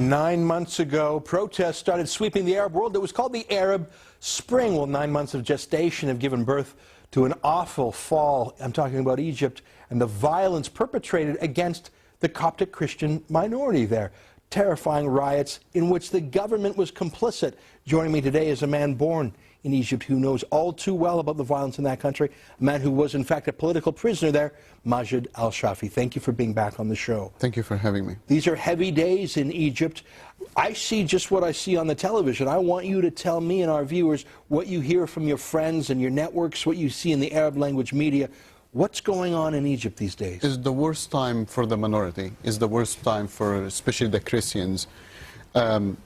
9 months ago, protests started sweeping the Arab world. It was called the Arab Spring. Well, 9 months of gestation have given birth to an awful fall. I'm talking about Egypt and the violence perpetrated against the Coptic Christian minority there. Terrifying riots in which the government was complicit. Joining me today is a man born in Egypt who knows all too well about the violence in that country, a man who was in fact a political prisoner there, Majed El Shafie. Thank you for being back on the show. Thank you for having me. These are heavy days in Egypt. I see just what I see on the television. I want you to tell me and our viewers what you hear from your friends and your networks, what you see in the Arab language media. What's going on in Egypt these days? It's the worst time for the minority. It's the worst time for especially the Christians. In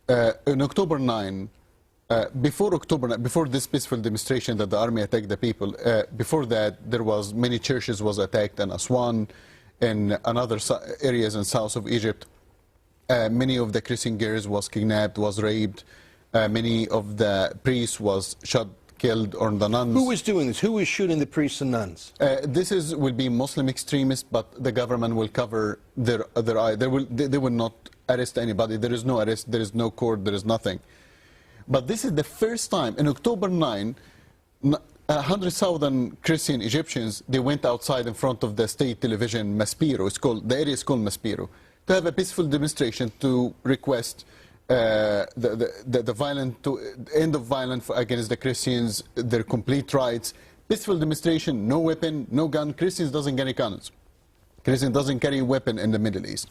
October 9, before this peaceful demonstration that the army attacked the people, before that there was many churches was attacked in Aswan, in another areas in south of Egypt. Many of the Christian girls was kidnapped, was raped. Many of the priests was shot, killed, or the nuns. Who was doing this? Who was shooting the priests and nuns? Will be Muslim extremists, but the government will cover their eye. They will not arrest anybody. There is no arrest. There is no court. There is nothing. But this is the first time in October 9, 100,000 Christian Egyptians, they went outside in front of the state television, Maspiro. The area is called Maspiro, to have a peaceful demonstration to request the violent end of violence against the Christians, their complete rights. Peaceful demonstration, no weapon, no gun. Christians doesn't carry guns. Christians doesn't carry weapon in the Middle East.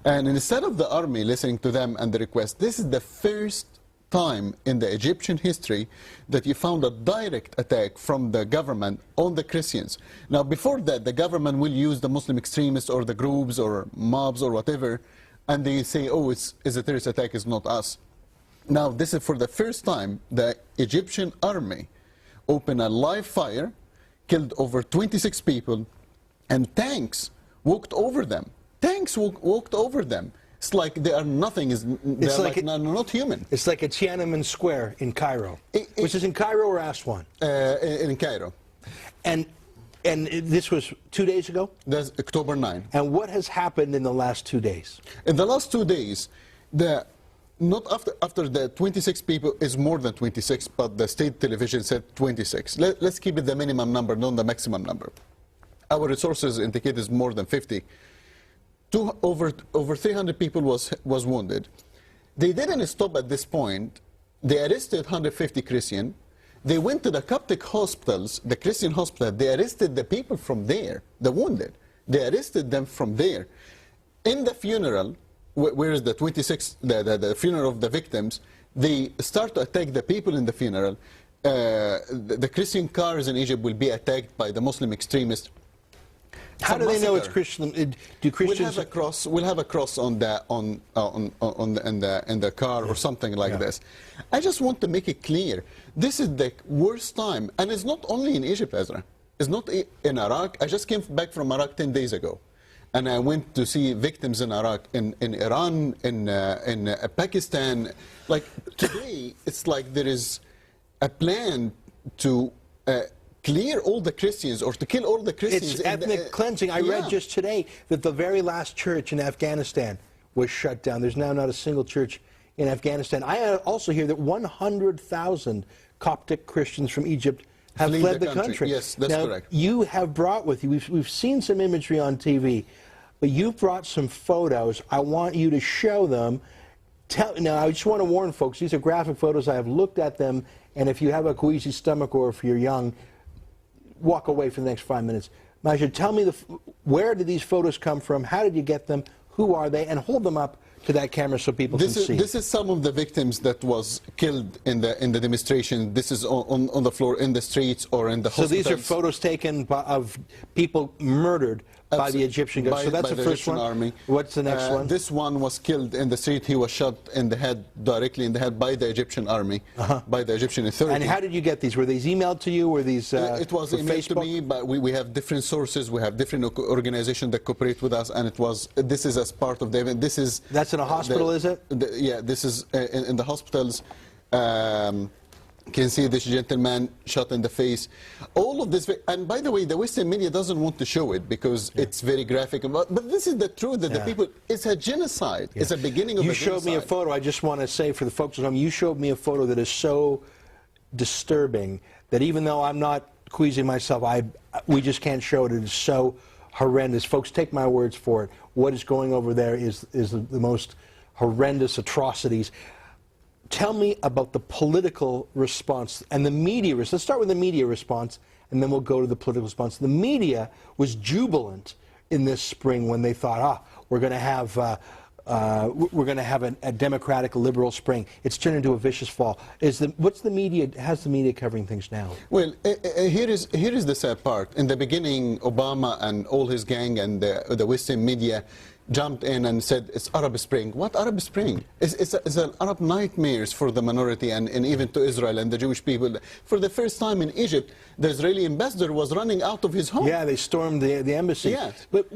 And instead of the army listening to them and the request, this is the first time in the Egyptian history that you found a direct attack from the government on the Christians. Now, before that, the government will use the Muslim extremists or the groups or mobs or whatever, and they say, oh, it's a terrorist attack, it's not us. Now, this is for the first time the Egyptian army opened a live fire, killed over 26 people, and tanks walked over them. Tanks walked over them. It's like they are nothing. They're like not human. It's like a Tiananmen Square in Cairo, which is in Cairo or Aswan? In Cairo. And this was 2 days ago? That's October 9. And what has happened in the last 2 days? In the last 2 days, not after the 26 people is more than 26, but the state television said 26. Let's keep it the minimum number, not the maximum number. Our resources indicate is more than 50. Over 300 people was wounded. They didn't stop at this point. They arrested 150 Christian. They went to the Coptic hospitals, the Christian hospital. They arrested the people from there, the wounded. They arrested them from there. In the funeral, where is the 26, the funeral of the victims, they start to attack the people in the funeral. The Christian cars in Egypt will be attacked by the Muslim extremists. How do they know it's Christian? Do Christians? We'll have a cross on the car or something like this. I just want to make it clear. This is the worst time, and it's not only in Egypt, Ezra. It's not in Iraq. I just came back from Iraq 10 days ago, and I went to see victims in Iraq, in Iran, in Pakistan. Like today, it's like there is a plan to clear all the Christians or to kill all the Christians. It's ethnic cleansing. I read just today that the very last church in Afghanistan was shut down. There's now not a single church in Afghanistan. I also hear that 100,000 Coptic Christians from Egypt have fled the country. Yes, that's correct. You have brought with you, we've seen some imagery on TV, but you've brought some photos. I want you to show them. Now, I just want to warn folks, these are graphic photos. I have looked at them, and if you have a queasy stomach or if you're young, walk away for the next 5 minutes. Majed, tell me where did these photos come from? How did you get them? Who are they? And hold them up to that camera so people can see. This is some of the victims that was killed in the demonstration. This is on the floor in the streets or in the hospitals. So these are photos taken of people murdered by the Egyptian government. So that's the first one. Army. What's the next one? This one was killed in the street. He was shot in the head, directly in the head, by the Egyptian army, by the Egyptian authority. And how did you get these? Were these emailed to you? Were these It was emailed to me, but we have different sources. We have different organizations that cooperate with us, and this is as part of the event. That's in a hospital, is it? Yeah, this is in the hospitals. Can see this gentleman shot in the face. All of this, and by the way, the Western media doesn't want to show it because it's very graphic. But this is the truth that the people, it's a genocide. It's a beginning of a genocide. You showed me a photo, I just want to say for the folks at home, you showed me a photo that is so disturbing that even though I'm not queasing myself, we just can't show it. It is so horrendous. Folks, take my words for it. What is going over there is the most horrendous atrocities. Tell me about the political response and the media. Let's start with the media response, and then we'll go to the political response. The media was jubilant in this spring when they thought, we're going to have a democratic liberal spring. It's turned into a vicious fall. How's the media covering things now? Well, here is the sad part. In the beginning, Obama and all his gang and the Western media jumped in and said it's Arab Spring. What Arab Spring? It's an Arab nightmares for the minority and even to Israel and the Jewish people. For the first time in Egypt, the Israeli ambassador was running out of his home. Yeah, they stormed the embassy. Yes. But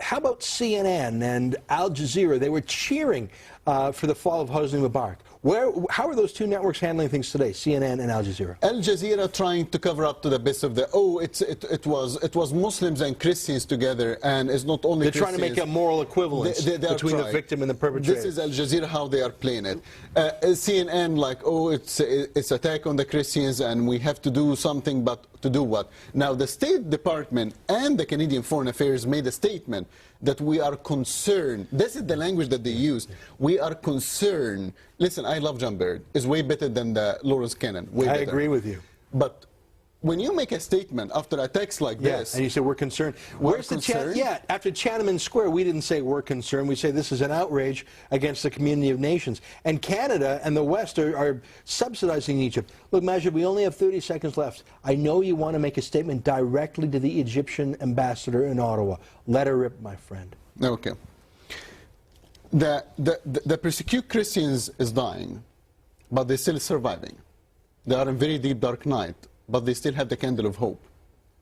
how about CNN and Al Jazeera? They were cheering for the fall of Hosni Mubarak. How are those two networks handling things today, CNN and Al Jazeera? Al Jazeera trying to cover up to the best of it was Muslims and Christians together, and it's not only They're trying to make a moral equivalence between the victim and the perpetrator. This is Al Jazeera how they are playing it. CNN like, it's attack on the Christians and we have to do something, but to do what? Now the State Department and the Canadian Foreign Affairs made a statement that we are concerned. This is the language that they used. We are concerned. Listen, I love John Baird. It's way better than the Lawrence Cannon. Way better. I agree with you. But when you make a statement after attacks like this, and you say we're concerned. Where's the concern? After Tiananmen Square, we didn't say we're concerned. We say this is an outrage against the community of nations. And Canada and the West are subsidizing Egypt. Look, Majed, we only have 30 seconds left. I know you want to make a statement directly to the Egyptian ambassador in Ottawa. Let her rip, my friend. Okay. The persecuted Christians is dying, but they're still surviving. They are in very deep dark night, but they still have the candle of hope.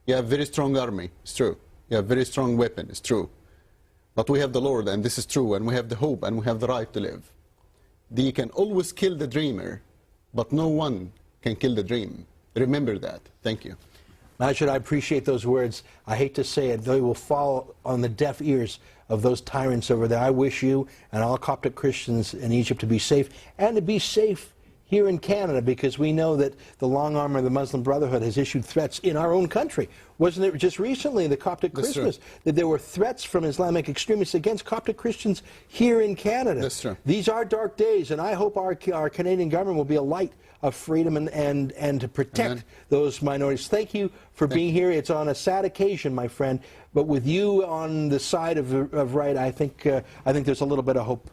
You have a very strong army, it's true. You have a very strong weapon, it's true. But we have the Lord, and this is true, and we have the hope, and we have the right to live. You can always kill the dreamer, but no one can kill the dream. Remember that. Thank you. Majed, I appreciate those words. I hate to say it, they will fall on the deaf ears of those tyrants over there. I wish you and all Coptic Christians in Egypt to be safe, and to be safe here in Canada, because we know that the long arm of the Muslim Brotherhood has issued threats in our own country. Wasn't it just recently, the Coptic Christmas, that there were threats from Islamic extremists against Coptic Christians here in Canada? That's true. These are dark days, and I hope our Canadian government will be a light of freedom and to protect those minorities. Thank you for being here. It's on a sad occasion, my friend, but with you on the side of right, I think there's a little bit of hope